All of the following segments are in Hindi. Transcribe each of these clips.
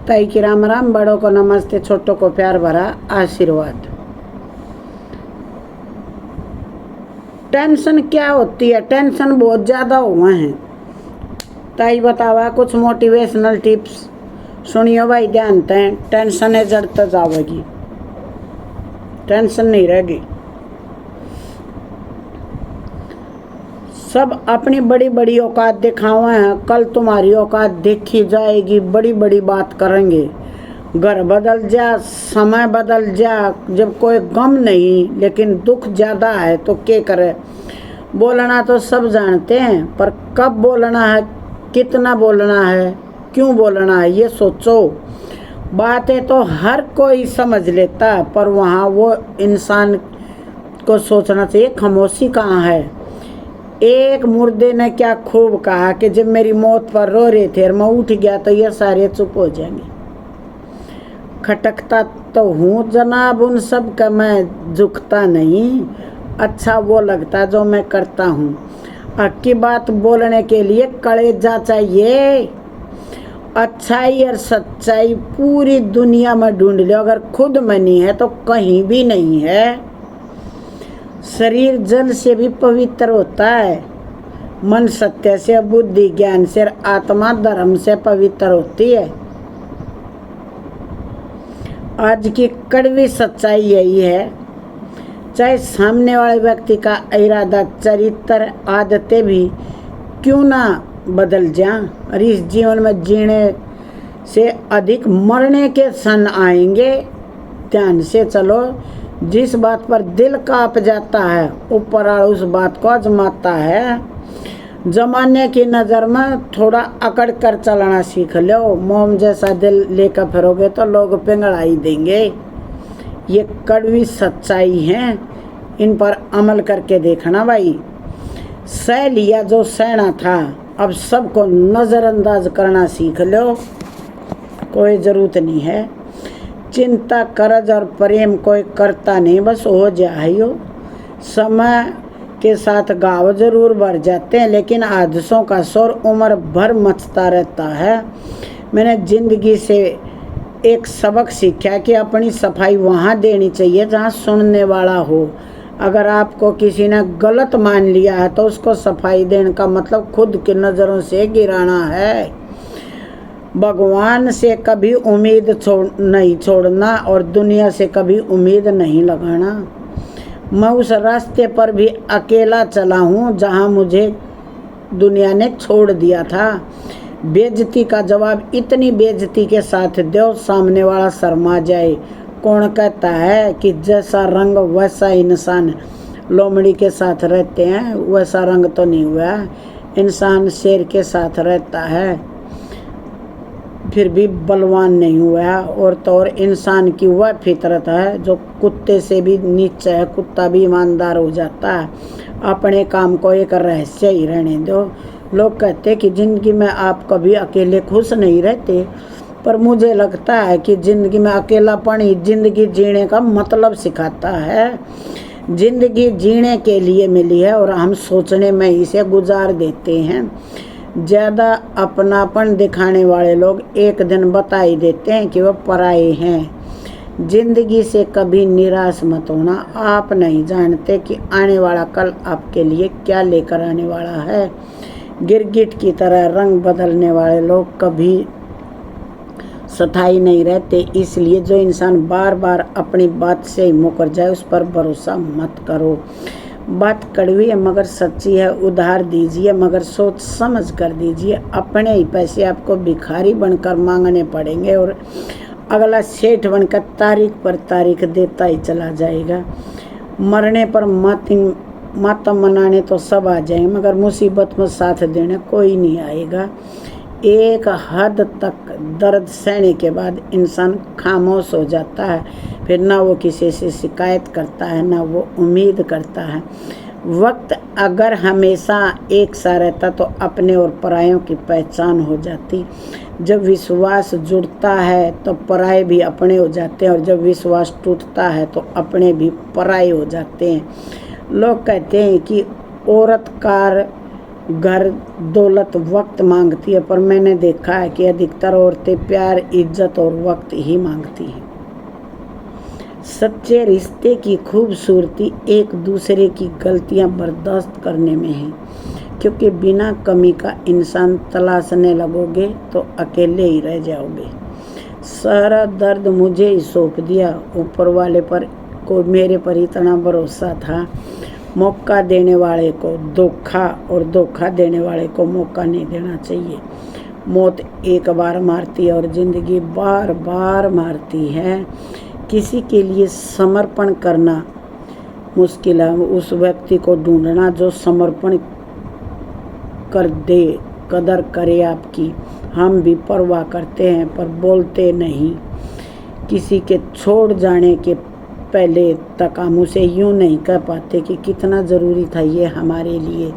ताई की राम राम, बड़ों को नमस्ते, छोटों को प्यार भरा आशीर्वाद। टेंशन क्या होती है? टेंशन बहुत ज़्यादा हुए हैं। ताई बतावा कुछ मोटिवेशनल टिप्स सुनियो भाई, ध्यान दें। टेंशन है जड़ तक जावेगी, टेंशन नहीं रहेगी। सब अपनी बड़ी बड़ी औकात दिखावे हैं, कल तुम्हारी औकात देखी जाएगी। बड़ी बड़ी बात करेंगे, घर बदल जा, समय बदल जा, जब कोई गम नहीं लेकिन दुख ज़्यादा है तो क्या करे। बोलना तो सब जानते हैं, पर कब बोलना है, कितना बोलना है, क्यों बोलना है, ये सोचो। बातें तो हर कोई समझ लेता है, पर वहाँ वो इंसान को सोचना चाहिए खामोशी कहाँ है। एक मुर्दे ने क्या खूब कहा कि जब मेरी मौत पर रो रहे थे और मैं उठ गया तो ये सारे चुप हो जाएंगे। खटकता तो हूँ जनाब उन सब का, मैं झुकता नहीं। अच्छा वो लगता जो मैं करता हूँ। हक की बात बोलने के लिए कलेजा चाहिए। अच्छाई और सच्चाई पूरी दुनिया में ढूंढ लो, अगर खुद में नहीं है तो कहीं भी नहीं है। शरीर जल से भी पवित्र होता है, मन सत्य से, बुद्धि ज्ञान से, आत्मा धर्म से पवित्र होती है। आज की कड़वी सच्चाई यही है, चाहे सामने वाले व्यक्ति का इरादा, चरित्र, आदतें भी क्यों ना बदल जाएं, और इस जीवन में जीने से अधिक मरने के क्षण आएंगे। ध्यान से चलो, जिस बात पर दिल कांप जाता है ऊपर उस बात को आजमाता है। जमाने की नज़र में थोड़ा अकड़ कर चलना सीख लो। मोम जैसा दिल लेकर फिरोगे तो लोग पिंगला ही देंगे। ये कड़वी सच्चाई है, इन पर अमल करके देखना भाई। सह लिया जो सहना था, अब सबको नज़रअंदाज करना सीख लो, कोई ज़रूरत नहीं है। चिंता, कर्ज और प्रेम कोई करता नहीं, बस हो जाइयो। समय के साथ गाँव जरूर भर जाते हैं, लेकिन हादसों का शोर उम्र भर मचता रहता है। मैंने ज़िंदगी से एक सबक सीखा कि अपनी सफाई वहाँ देनी चाहिए जहाँ सुनने वाला हो। अगर आपको किसी ने गलत मान लिया है तो उसको सफाई देने का मतलब खुद की नज़रों से गिराना है। भगवान से कभी उम्मीद नहीं छोड़ना और दुनिया से कभी उम्मीद नहीं लगाना। मैं उस रास्ते पर भी अकेला चला हूँ जहाँ मुझे दुनिया ने छोड़ दिया था। बेइज्जती का जवाब इतनी बेइज्जती के साथ दो सामने वाला शर्मा जाए। कौन कहता है कि जैसा रंग वैसा इंसान, लोमड़ी के साथ रहते हैं वैसा रंग तो नहीं हुआ। इंसान शेर के साथ रहता है फिर भी बलवान नहीं हुआ। और तो और इंसान की वह फितरत है जो कुत्ते से भी नीचे है। कुत्ता भी ईमानदार हो जाता है। अपने काम को एक रहस्य ही रहने दो। लोग कहते हैं कि ज़िंदगी में आप कभी अकेले खुश नहीं रहते, पर मुझे लगता है कि ज़िंदगी में अकेलापन ही ज़िंदगी जीने का मतलब सिखाता है। ज़िंदगी जीने के लिए मिली है और हम सोचने में इसे गुजार देते हैं। ज़्यादा अपनापन दिखाने वाले लोग एक दिन बता ही देते हैं कि वह पराये हैं। जिंदगी से कभी निराश मत होना। आप नहीं जानते कि आने वाला कल आपके लिए क्या लेकर आने वाला है। गिरगिट की तरह रंग बदलने वाले लोग कभी स्थायी नहीं रहते, इसलिए जो इंसान बार बार अपनी बात से ही मुकर जाए उस पर भरोसा मत करो। बात कड़वी है मगर सच्ची है। उधार दीजिए मगर सोच समझ कर दीजिए। अपने ही पैसे आपको भिखारी बनकर मांगने पड़ेंगे और अगला सेठ बनकर तारीख पर तारीख देता ही चला जाएगा। मरने पर मातम मनाने तो सब आ जाएंगे, मगर मुसीबत में साथ देने कोई नहीं आएगा। एक हद तक दर्द सहने के बाद इंसान खामोश हो जाता है। फिर ना वो किसी से शिकायत करता है, ना वो उम्मीद करता है। वक्त अगर हमेशा एक सा रहता तो अपने और परायों की पहचान हो जाती। जब विश्वास जुड़ता है तो पराये भी अपने हो जाते हैं, और जब विश्वास टूटता है तो अपने भी पराये हो जाते हैं। लोग कहते हैं कि औरत कार घर, दौलत, वक्त मांगती है, पर मैंने देखा है कि अधिकतर औरतें प्यार, इज्जत और वक्त ही मांगती हैं। सच्चे रिश्ते की खूबसूरती एक दूसरे की गलतियां बर्दाश्त करने में है, क्योंकि बिना कमी का इंसान तलाशने लगोगे तो अकेले ही रह जाओगे। सारा दर्द मुझे ही सौंप दिया। ऊपर वाले पर को मेरे पर इतना भरोसा था। मौका देने वाले को धोखा और धोखा देने वाले को मौका नहीं देना चाहिए। मौत एक बार मारती है और जिंदगी बार बार मारती है। किसी के लिए समर्पण करना मुश्किल है, उस व्यक्ति को ढूंढना जो समर्पण कर दे, कदर करे आपकी। हम भी परवाह करते हैं पर बोलते नहीं। किसी के छोड़ जाने के पहले तक हम उसे यूं नहीं कह पाते कि कितना ज़रूरी था ये हमारे लिए।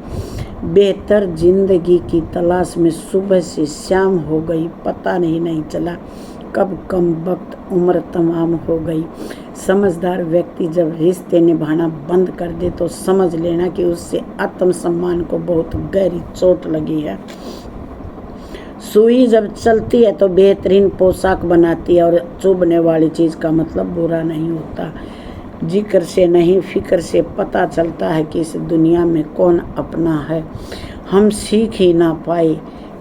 बेहतर जिंदगी की तलाश में सुबह से शाम हो गई, पता नहीं चला कब कम वक्त उम्र तमाम हो गई। समझदार व्यक्ति जब रिश्ते निभाना बंद कर दे तो समझ लेना कि उससे आत्मसम्मान को बहुत गहरी चोट लगी है। सुई जब चलती है तो बेहतरीन पोशाक बनाती है, और चुभने वाली चीज़ का मतलब बुरा नहीं होता। जिक्र से नहीं, फिक्र से पता चलता है कि इस दुनिया में कौन अपना है। हम सीख ही ना पाए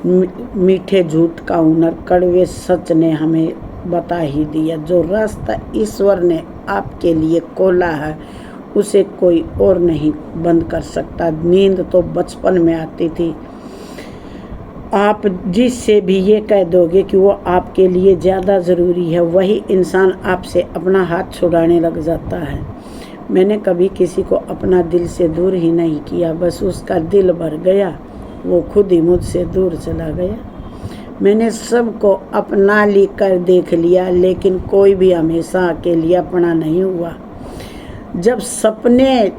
मीठे झूठ का हुनर, कड़वे सच ने हमें बता ही दिया। जो रास्ता ईश्वर ने आपके लिए खोला है उसे कोई और नहीं बंद कर सकता। नींद तो बचपन में आती थी। आप जिससे भी ये कह दोगे कि वो आपके लिए ज़्यादा ज़रूरी है, वही इंसान आपसे अपना हाथ छुड़ाने लग जाता है। मैंने कभी किसी को अपना दिल से दूर ही नहीं किया, बस उसका दिल भर गया, वो खुद ही मुझसे दूर चला गया। मैंने सबको अपना कर देख लिया, लेकिन कोई भी हमेशा के लिए अपना नहीं हुआ। जब सपने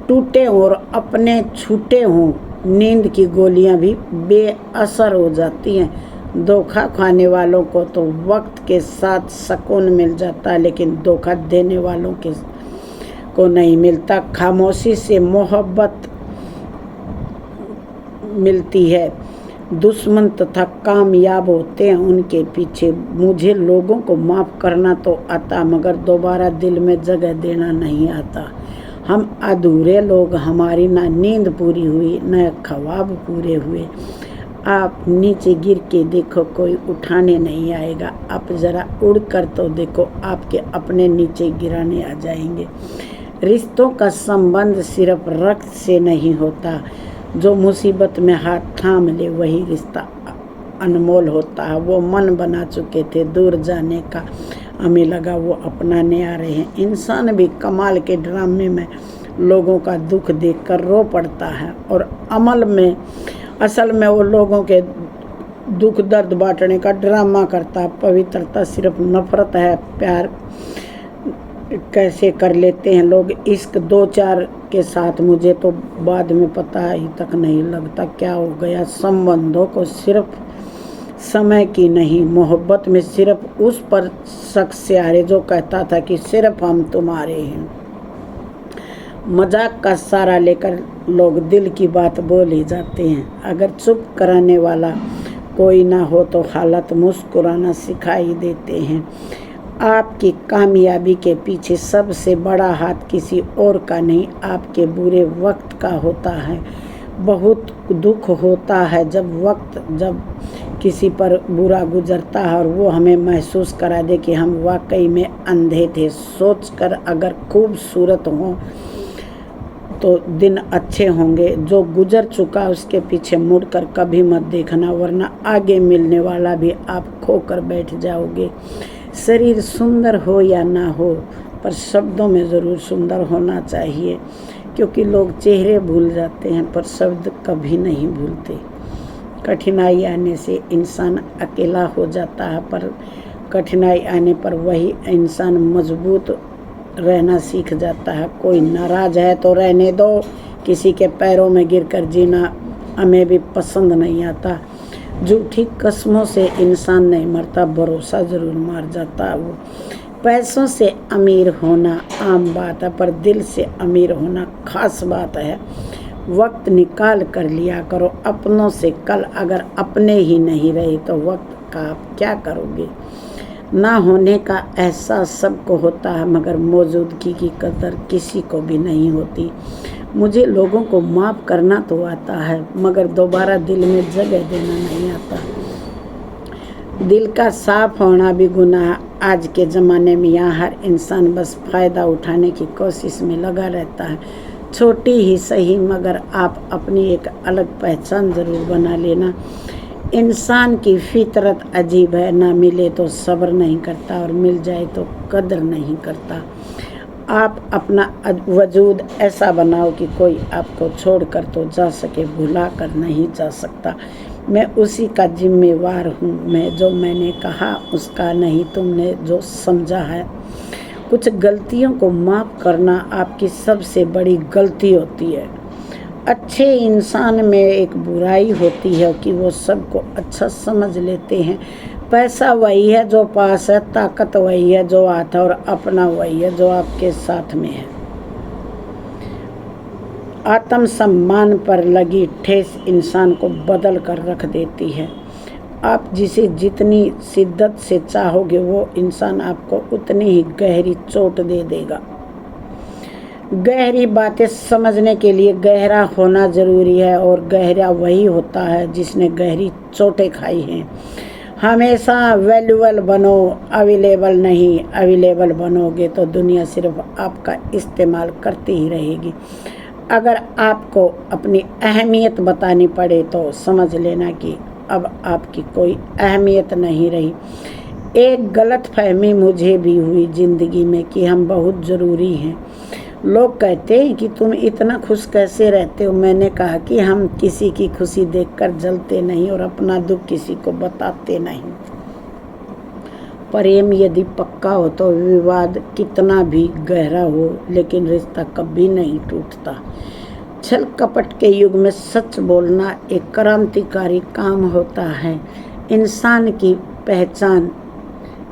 टूटे और अपने छूटे हों, नींद की गोलियां भी बेअसर हो जाती हैं। धोखा खाने वालों को तो वक्त के साथ सुकून मिल जाता है, लेकिन धोखा देने वालों को नहीं मिलता। खामोशी से मोहब्बत मिलती है। दुश्मन तथा कामयाब होते हैं उनके पीछे। मुझे लोगों को माफ़ करना तो आता, मगर दोबारा दिल में जगह देना नहीं आता। हम अधूरे लोग, हमारी ना नींद पूरी हुई न ख्वाब पूरे हुए। आप नीचे गिर के देखो, कोई उठाने नहीं आएगा। आप ज़रा उड़ कर तो देखो, आपके अपने नीचे गिराने आ जाएंगे। रिश्तों का संबंध सिर्फ रक्त से नहीं होता। जो मुसीबत में हाथ थाम ले वही रिश्ता अनमोल होता है। वो मन बना चुके थे दूर जाने का, हमें लगा वो अपनाने आ रहे हैं। इंसान भी कमाल के ड्रामे में लोगों का दुख देखकर रो पड़ता है, और असल में वो लोगों के दुख दर्द बांटने का ड्रामा करता है। पवित्रता सिर्फ नफरत है। प्यार कैसे कर लेते हैं लोग इश्क दो चार के साथ, मुझे तो बाद में पता ही तक नहीं लगता क्या हो गया। संबंधों को सिर्फ समय की नहीं, मोहब्बत में सिर्फ उस पर शख्स से हारे जो कहता था कि सिर्फ हम तुम्हारे हैं। मजाक का सहारा लेकर लोग दिल की बात बोल ही जाते हैं। अगर चुप कराने वाला कोई ना हो तो हालत मुस्कुराना सिखाई देते हैं। आपकी कामयाबी के पीछे सबसे बड़ा हाथ किसी और का नहीं, आपके बुरे वक्त का होता है। बहुत दुख होता है जब किसी पर बुरा गुजरता है और वो हमें महसूस करा दे कि हम वाकई में अंधे थे। सोचकर अगर खूबसूरत हो तो दिन अच्छे होंगे। जो गुजर चुका उसके पीछे मुड़कर कभी मत देखना, वरना आगे मिलने वाला भी आप खोकर बैठ जाओगे। शरीर सुंदर हो या ना हो, पर शब्दों में ज़रूर सुंदर होना चाहिए, क्योंकि लोग चेहरे भूल जाते हैं पर शब्द कभी नहीं भूलते। कठिनाई आने से इंसान अकेला हो जाता है, पर कठिनाई आने पर वही इंसान मजबूत रहना सीख जाता है। कोई नाराज है तो रहने दो, किसी के पैरों में गिरकर जीना हमें भी पसंद नहीं आता। झूठी कस्मों से इंसान नहीं मरता, भरोसा ज़रूर मार जाता है वो। पैसों से अमीर होना आम बात है, पर दिल से अमीर होना खास बात है। वक्त निकाल कर लिया करो अपनों से। कल अगर अपने ही नहीं रहे तो वक्त का आप क्या करोगे। ना होने का एहसास सबको होता है, मगर मौजूदगी की कदर किसी को भी नहीं होती। मुझे लोगों को माफ़ करना तो आता है, मगर दोबारा दिल में जगह देना नहीं आता। दिल का साफ होना भी गुनाह। आज के ज़माने में यहाँ हर इंसान बस फ़ायदा उठाने की कोशिश में लगा रहता है। छोटी ही सही, मगर आप अपनी एक अलग पहचान ज़रूर बना लेना। इंसान की फितरत अजीब है, ना मिले तो सब्र नहीं करता और मिल जाए तो कदर नहीं करता। आप अपना वजूद ऐसा बनाओ कि कोई आपको छोड़कर तो जा सके, भुला कर नहीं जा सकता। मैं उसी का जिम्मेवार हूँ। मैं जो मैंने कहा उसका नहीं, तुमने जो समझा है। कुछ गलतियों को माफ़ करना आपकी सबसे बड़ी गलती होती है। अच्छे इंसान में एक बुराई होती है कि वो सबको अच्छा समझ लेते हैं। पैसा वही है जो पास है, ताकत वही है जो हाथ है, और अपना वही है जो आपके साथ में है। आत्म सम्मान पर लगी ठेस इंसान को बदल कर रख देती है। आप जिसे जितनी शिद्दत से चाहोगे वो इंसान आपको उतनी ही गहरी चोट दे देगा। गहरी बातें समझने के लिए गहरा होना ज़रूरी है, और गहरा वही होता है जिसने गहरी चोटें खाई हैं। हमेशा वैल्यूएबल बनो, अवेलेबल नहीं। अवेलेबल बनोगे तो दुनिया सिर्फ आपका इस्तेमाल करती ही रहेगी। अगर आपको अपनी अहमियत बतानी पड़े तो समझ लेना कि अब आपकी कोई अहमियत नहीं रही। एक गलत फहमी मुझे भी हुई ज़िंदगी में कि हम बहुत ज़रूरी हैं। लोग कहते हैं कि तुम इतना खुश कैसे रहते हो। मैंने कहा कि हम किसी की खुशी देखकर जलते नहीं और अपना दुख किसी को बताते नहीं। प्रेम यदि पक्का हो तो विवाद कितना भी गहरा हो, लेकिन रिश्ता कभी नहीं टूटता। छल कपट के युग में सच बोलना एक क्रांतिकारी काम होता है। इंसान की पहचान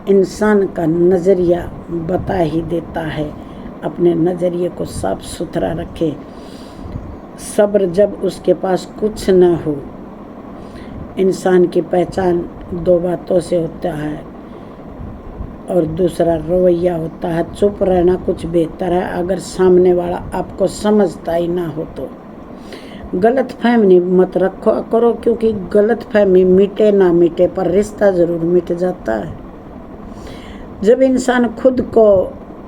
इंसान का नज़रिया बता ही देता है। अपने नज़रिए को साफ सुथरा रखे। सब्र जब उसके पास कुछ न हो। इंसान की पहचान दो बातों से होता है, और दूसरा रवैया होता है। चुप रहना कुछ बेहतर है अगर सामने वाला आपको समझता ही ना हो तो। गलत फहमी मत रखो करो, क्योंकि गलत फहमी मिटे ना मिटे पर रिश्ता ज़रूर मिट जाता है। जब इंसान खुद को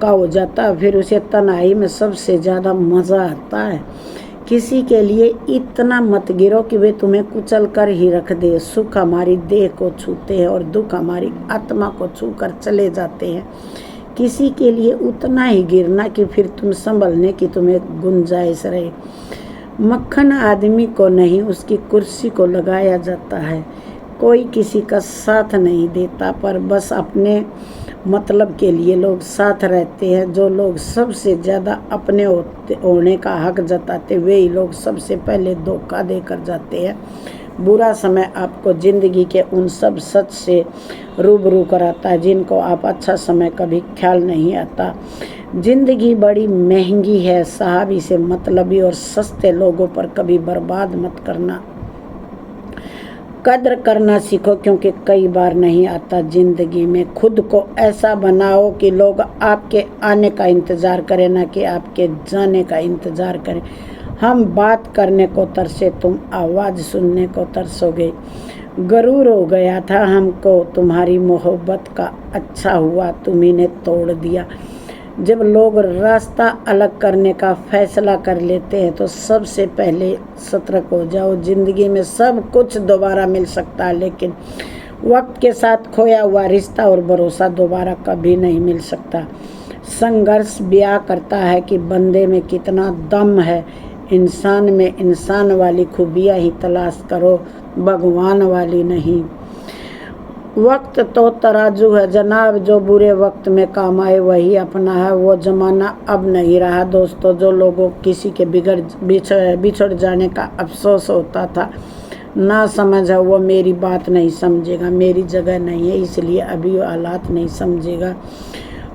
का हो जाता है फिर उसे तन्हाई में सबसे ज़्यादा मज़ा आता है। किसी के लिए इतना मत गिरो कि वे तुम्हें कुचल कर ही रख दे। सुख हमारी देह को छूते हैं और दुख हमारी आत्मा को छू कर चले जाते हैं। किसी के लिए उतना ही गिरना कि फिर तुम संभलने की तुम्हें गुंजाइश रहे। मक्खन आदमी को नहीं उसकी कुर्सी को लगाया जाता है। कोई किसी का साथ नहीं देता, पर बस अपने मतलब के लिए लोग साथ रहते हैं। जो लोग सबसे ज़्यादा अपने होने का हक जताते वे ही लोग सबसे पहले धोखा देकर जाते हैं। बुरा समय आपको ज़िंदगी के उन सब सच से रूबरू कराता है जिनको आप अच्छा समय कभी ख्याल नहीं आता। ज़िंदगी बड़ी महंगी है, साहबी से मतलबी और सस्ते लोगों पर कभी बर्बाद मत करना। कद्र करना सीखो, क्योंकि कई बार नहीं आता ज़िंदगी में। खुद को ऐसा बनाओ कि लोग आपके आने का इंतज़ार करें, ना कि आपके जाने का इंतज़ार करें। हम बात करने को तरसे, तुम आवाज़ सुनने को तरसोगे। गरूर हो गया था हमको तुम्हारी मोहब्बत का, अच्छा हुआ तुम्ही ने तोड़ दिया। जब लोग रास्ता अलग करने का फैसला कर लेते हैं तो सबसे पहले सतर्क हो जाओ। ज़िंदगी में सब कुछ दोबारा मिल सकता है, लेकिन वक्त के साथ खोया हुआ रिश्ता और भरोसा दोबारा कभी नहीं मिल सकता। संघर्ष ब्याह करता है कि बंदे में कितना दम है। इंसान में इंसान वाली खूबियाँ ही तलाश करो, भगवान वाली नहीं। वक्त तो तराजू है जनाब, जो बुरे वक्त में काम आए वही अपना है। वो ज़माना अब नहीं रहा दोस्तों। जो लोगों किसी के बिछड़ जाने का अफसोस होता था, ना समझ है वो मेरी बात नहीं समझेगा। मेरी जगह नहीं है इसलिए अभी हालात नहीं समझेगा।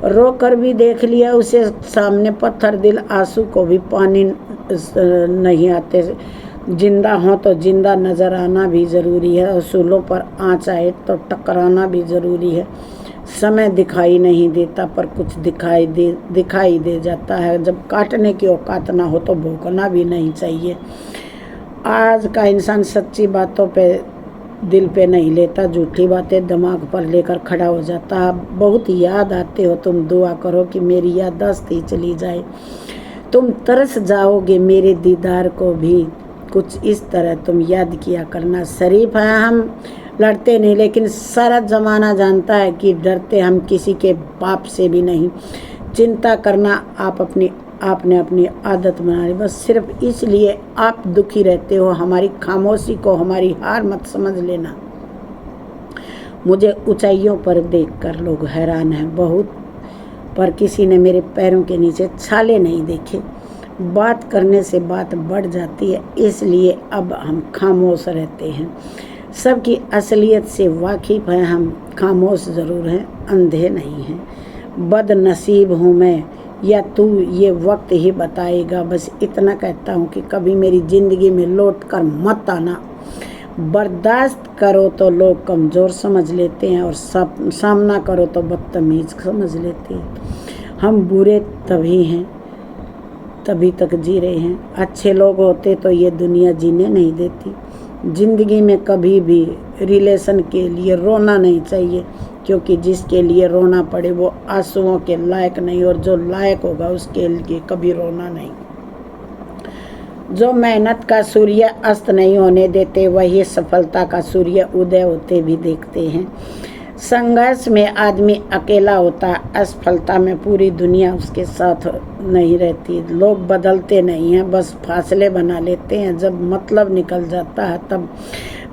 रो कर भी देख लिया उसे सामने पत्थर दिल, आंसू को भी पानी नहीं आते। जिंदा हो तो जिंदा नजर आना भी ज़रूरी है, उसूलों पर आँच आए तो टकराना भी ज़रूरी है। समय दिखाई नहीं देता पर कुछ दिखाई दे जाता है। जब काटने की औकात ना हो तो भोंकना भी नहीं चाहिए। आज का इंसान सच्ची बातों पे दिल पे नहीं लेता, झूठी बातें दिमाग पर लेकर खड़ा हो जाता है। बहुत याद आते हो तुम, दुआ करो कि मेरी याददाश्त ही चली जाए। तुम तरस जाओगे मेरे दीदार को भी, कुछ इस तरह तुम याद किया करना। शरीफ है हम, लड़ते नहीं, लेकिन सारा ज़माना जानता है कि डरते हम किसी के बाप से भी नहीं। चिंता करना आपने अपनी आदत बना ली, बस सिर्फ इसलिए आप दुखी रहते हो। हमारी खामोशी को हमारी हार मत समझ लेना। मुझे ऊंचाइयों पर देखकर लोग हैरान हैं बहुत, पर किसी ने मेरे पैरों के नीचे छाले नहीं देखे। बात करने से बात बढ़ जाती है, इसलिए अब हम खामोश रहते हैं। सबकी असलियत से वाकिफ हैं हम, खामोश ज़रूर हैं, अंधे नहीं हैं। बदनसीब हूँ मैं या तू, ये वक्त ही बताएगा। बस इतना कहता हूँ कि कभी मेरी ज़िंदगी में लौट कर मत आना। बर्दाश्त करो तो लोग कमज़ोर समझ लेते हैं, और सामना करो तो बदतमीज़ समझ लेते हैं। हम बुरे तभी तक जी रहे हैं। अच्छे लोग होते तो ये दुनिया जीने नहीं देती। ज़िंदगी में कभी भी रिलेशन के लिए रोना नहीं चाहिए, क्योंकि जिसके लिए रोना पड़े वो आंसुओं के लायक नहीं, और जो लायक होगा उसके लिए कभी रोना नहीं। जो मेहनत का सूर्य अस्त नहीं होने देते, वही सफलता का सूर्य उदय होते भी देखते हैं। संघर्ष में आदमी अकेला होता है, असफलता में पूरी दुनिया उसके साथ नहीं रहती। लोग बदलते नहीं हैं, बस फासले बना लेते हैं। जब मतलब निकल जाता है तब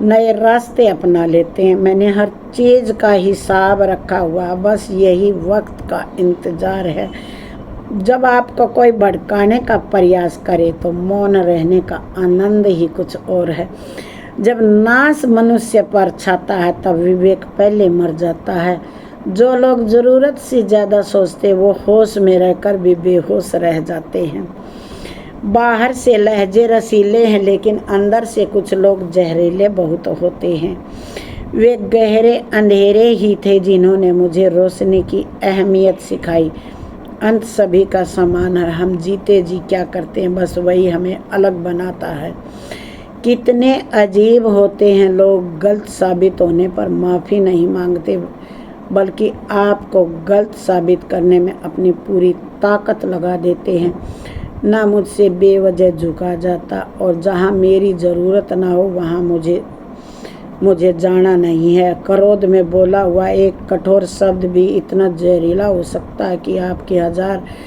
नए रास्ते अपना लेते हैं। मैंने हर चीज़ का हिसाब रखा हुआ, बस यही वक्त का इंतज़ार है। जब आपको कोई भड़काने का प्रयास करे तो मौन रहने का आनंद ही कुछ और है। जब नाश मनुष्य पर छाता है तब विवेक पहले मर जाता है। जो लोग ज़रूरत से ज़्यादा सोचते वो होश में रहकर भी बेहोश रह जाते हैं। बाहर से लहजे रसीले हैं, लेकिन अंदर से कुछ लोग जहरीले बहुत होते हैं। वे गहरे अंधेरे ही थे जिन्होंने मुझे रोशनी की अहमियत सिखाई। अंत सभी का समान है, हम जीते जी क्या करते हैं बस वही हमें अलग बनाता है। कितने अजीब होते हैं लोग, गलत साबित होने पर माफ़ी नहीं मांगते, बल्कि आपको गलत साबित करने में अपनी पूरी ताकत लगा देते हैं। ना मुझसे बेवजह झुका जाता, और जहाँ मेरी ज़रूरत ना हो वहाँ मुझे जाना नहीं है। क्रोध में बोला हुआ एक कठोर शब्द भी इतना जहरीला हो सकता है कि आपके 1000